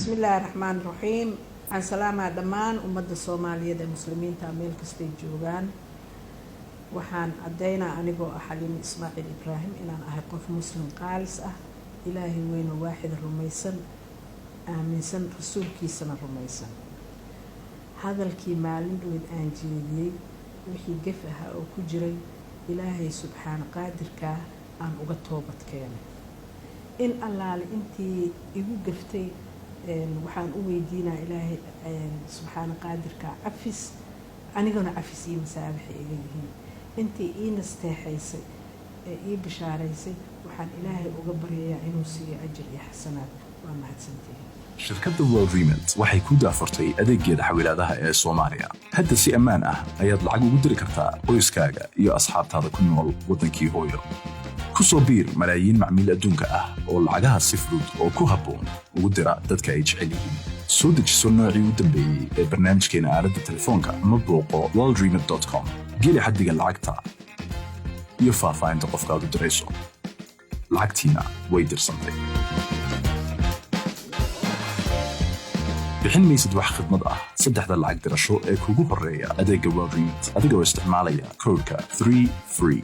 بسم الله الرحمن الرحيم. عن سلامة دمان ومد الصومالية دا مسلمين تعمل كستي جوغان وحان عدينا أنيقو أحليم إسماعيل إبراهيم إن أنا أحقف مسلم قالس إلهي وين واحد الرميسن آمين سن رسول كيسن الرميسن هذا الكيمالين دوين أنجيلي وحي قفها أو كجري إلهي سبحانه قادر كا أن أغطوبت كياني إن الله لإنتي إيقو قفتي وحان أويدينا إلهي سبحانه قادر كا عفس أنيقونا عفسي مسابحي إليهين إنتي إين استيحيسي إيه بشاريسي وحان إلهي أغبريا إنو سي أجر حسنات وما هتسنتيه. shirkadda World Remit waxay ku daafurtay adeegyada xawilaadaha ee Soomaaliya. Hadda si ammaan ah ayaad lacag ugu diri kartaa qoyskaaga iyo asxaabtaada ku nool wadankii hooyo. Ku soo biir malaayiin macmiil adduunka ah oo lacagaha si fudud oo ku habboon ugu dira dadka ay jecel yihiin. Soo dejiso noocii u dambeeyay ee barnaamijkeena aaladda telefoonka ama booqo worldremit.com. Geli xaddiga lacagta iyo faahfaahinta qofka aad u dirayso. Lacagtiina way dirsantay. bixin maysid wax khidmad ah saddexda lacag dirasho ee kugu horeeya adeegga World Remit adigoo isticmaalaya koodka 3FREE